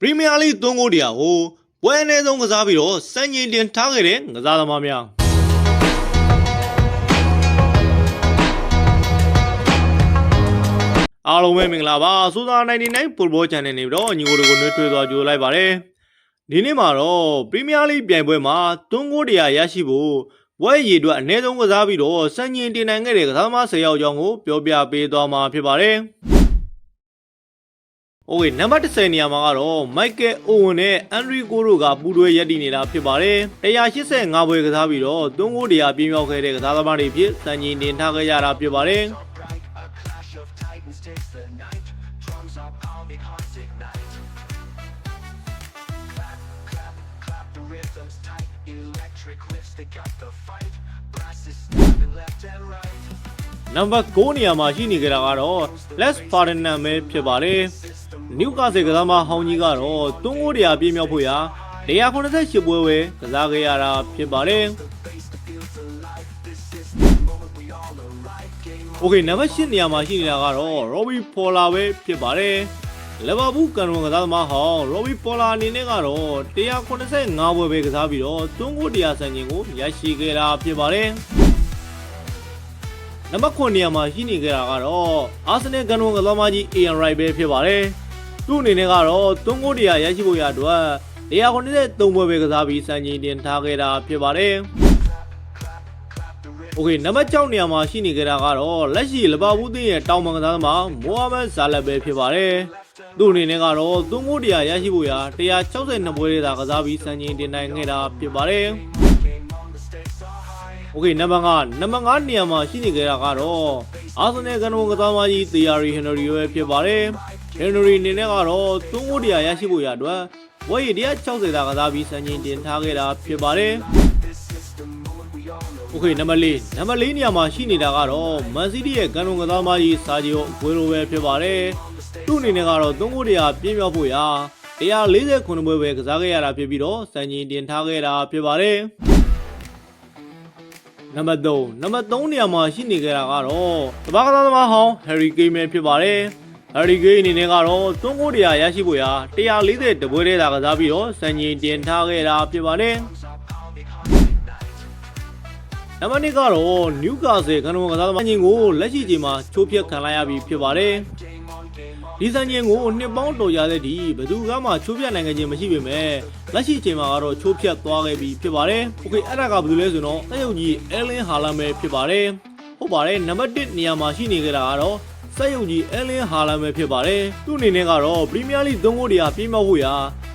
ပရီးမီးယားလိဂ်3ဂိုးတရားကိုပွဲအနည်းဆုံးကစားပြီးတော့စံချိန်တင်ထားခဲ့တဲ့ကစားသမားများအားလုံးပဲမင်္ဂလာပါစူသာ99 Football Channel နေပြီးတော့ညီကိုတွေကိုနှွေးထွေးသွားကြိုလိုက်ပါတယ်ဒီနေ့မှာတော့ပရီးမီးယားလိဂ်ပြိုင်ပွဲမှာ3ဂိုးတရားရရှိဖို့ပွဲရည်အတွက်အနည်းဆုံးကစားပြီးတော့စံချိန်တင်နိုင်ခဲ့တဲ့ကစားသမား10ယောက်အကြောင်းကိုပြောပြပေးသွားမှာဖြစ်ပါတယ်โอเคနံပါတ်10နေရာမှာကတော့မိုက်ကယ်အိုဝင်နဲ့အန်ဒရီကိုတို့ကပူးတွဲရပ်တည်နေတာဖြစ်ပါတယ်185ပွဲကစားပြီးတော့3ဂိုးတရားပြင်းမြောက်ခဲ့တဲ့ကစားသမားတွေဖြစ်စံချိန်တင်ထားခဲ့ရတာဖြစ်ပါတယ်နံပါတ်9နေရာမှာရှိနေကြတာကတော့ Les Ferdinand ပဲဖြစ်ပါတယ်နျူကာဆယ်ကစားမဟောင်းကြီးကတော့3ဂိုးတရားပြင်းမြောက်ဖို့ရာ188ပွဲပဲကစားခဲ့ရတာဖြစ်ပါတယ်โอเคနံပါတ်10နေရာမှာရှိနေတာကတော့ Robbie Fowler ပဲဖြစ်ပါတယ်လီဗာပူးကန်ဝန်ကစားသမားဟောင်း Robbie Fowler အနေနဲ့ကတော့185ပွဲပဲကစားပြီးတော့3ဂိုးတရားစံချိန်ကိုရရှိခဲ့တာဖြစ်ပါတယ်နံပါတ်9နေရာမှာရှိနေကြတာကတော့အာဆင်နယ်ကန်ဝန်ကစားသမားကြီး Ian Wright ပဲဖြစ်ပါတယ်သူ့အနေနဲ့ကတော့3ဂိုးတရားရရှိဖို့ရအတွက်193ပွဲပဲကစားပြီးစံချိန်တင်ထားခဲ့တာဖြစ်ပါတယ်โอเคနံပါတ်6နေရာမှာရှိနေကြတာကတော့လက်ရှိလီဗာပူးသင်းရဲ့တောင်ပံကစားသမားမိုဟာမက်ဇာလက်ပဲဖြစ်ပါတယ်သူ့အနေနဲ့ကတော့3ဂိုးတရားရရှိဖို့ရ162ပွဲသာကစားပြီးစံချိန်တင်နိုင်ခဲ့တာဖြစ်ပါတယ်โอเคနံပါတ်5နေရာမှာရှိနေကြတာကတော့အာဆင်နယ်ကန်ဝန်ကစားသမားကြီး Thierry Henry ပဲဖြစ်ပါတယ်Henry အနေနဲ့ကတော့3ဂိုးတရားရရှိဖို့ရအတွက်ဝက်ရည်160သာကစားပြီးစံချိန်တင်ထားခဲ့တာဖြစ်ပါတယ်โอเคနံပါတ်4နေရာမှာရှိနေတာကတော့မန်စီးတီးရဲ့ကန်ဝန်ကစားသမားကြီးဆာဂျီယိုအဂွေရိုပဲဖြစ်ပါတယ်သူ့အနေနဲ့ကတော့3ဂိုးတရားပြင်းမြောက်ဖို့ရ149ပွဲပဲကစားခဲ့ရတာဖြစ်ပြီးတော့စံချိန်တင်ထားခဲ့တာဖြစ်ပါတယ်နံပါတ်3နေရာမှာရှိနေကြတာကတော့တပတ်ကစားသမားဟောင်း Harry Kane ပဲဖြစ်ပါတယ်Harry Kane အနေနဲ့ကတော့3ဂိုးတရားရရှိဖို့ရာ140ပွဲထဲသာကစားပြီးတော့စံချိန်တင်ထားခဲ့တာဖြစ်ပါတယ်နံပါတ်2ကတော့နျူကာဆယ်ကန်ဝန်ကစားသမားချင်းကိုလက်ရှိချိန်မှာချိုးဖျက်ခံလိုက်ရပြီဖြစ်ပါတယ်ဒီစံချိန်ကိုနှစ်ပေါင်းတော်ရတဲ့ဒီဘယ်သူကမှချိုးဖျက်နိုင်ခြင်းမရှိပေမဲ့လက်ရှိချိန်မှာကတော့ချိုးဖျက်သွားခဲ့ပြီဖြစ်ပါတယ်โอเคအဲ့ဒါကဘယ်သူလဲဆိုတော့တက်ရုပ်ကြီး Erling Haaland ပဲဖြစ်ပါတယ်ဟုတ်ပါတယ်နံပါတ်1နေရာမှာရှိနေကြတာကတော့စက်ရုပ်ကြီး Erling Haaland ပဲဖြစ်ပါတယ်သူ့အနေနဲ့ကတော့ပရီးမီးယားလိဂ်3ဂိုးတရားပြင်းမြောက်ဖို့ရာ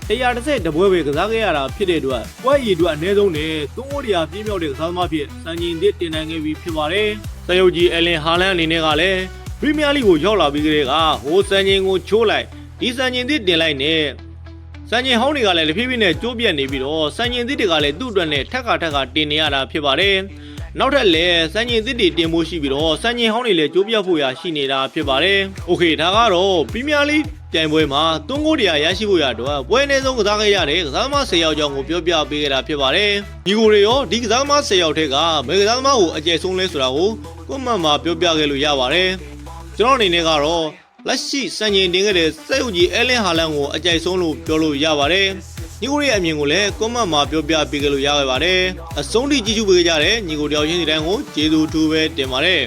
130ပွဲပဲကစားခဲ့ရတာဖြစ်တဲ့အတွက်ပွဲရည်အတွက်အနည်းဆုံးနဲ့3ဂိုးတရားပြင်းမြောက်တဲ့ကစားသမားဖြစ်စံချိန်သစ်တင်နိုင်ခဲ့ပြီဖြစ်ပါတယ်စက်ရုပ်ကြီး Erling Haaland အနေနဲ့ကလည်းပရီးမီးယားလိဂ်ကိုရောက်လာပြီးကတည်းကဟိုစံချိန်ကိုချိုးလိုက်ဒီစံချိန်သစ်တင်လိုက်နဲ့စံချိန်ဟောင်းတွေကလည်းတဖြည်းဖြည်းနဲ့ကျိုးပြတ်နေပြီးတော့စံချိန်သစ်တွေကလည်းသူ့အတွက်နဲ့ထက်ကတင်နေရတာဖြစ်ပါတယ်နောက်ထပ်လည်းစံချိန်သစ်တွေတင်ဖို့ရှိပြီးတော့စံချိန်ဟောင်းတွေလည်းကျိုးပြတ်ဖို့ရရှိနေတာဖြစ်ပါတယ်โอเคဒါကတော့ပရီးမီးယားလိဂ်ပြိုင်ပွဲမှာ3ဂိုးတရားရရှိဖို့ရတော့ပွဲအနည်းဆုံးကစားခဲ့ရတဲ့ကစားသမား10ယောက်ကြောင့်ကိုပြောပြပေးခဲ့တာဖြစ်ပါတယ်ဒီကိုတွေရောဒီကစားသမား10ယောက်ထက်ကဘယ်ကစားသမားကိုအကျယ်ဆုံးလဲဆိုတာကိုကွန်မန့်မှာပြောပြခဲ့လို့ရပါတယ်ကျွန်တော်အနေနဲ့ကတော့လက်ရှိစံချိန်တင်ခဲ့တဲ့စက်ရုပ်ကြီး Erling Haaland ကိုအကြိုက်ဆုံးလို့ပြောလို့ရပါတယ်ညီကိုရဲ့အမြင်ကိုလည်းကွန်မန့်မှာပြောပြပေးခဲ့လို့ရခဲ့ပါတယ်အဆုံးထိကြည့်ရှုပေးကြတဲ့ညီကိုတယောက်ချင်းစီတိုင်းကိုကျေးဇူးထူးပဲတင်ပါတယ်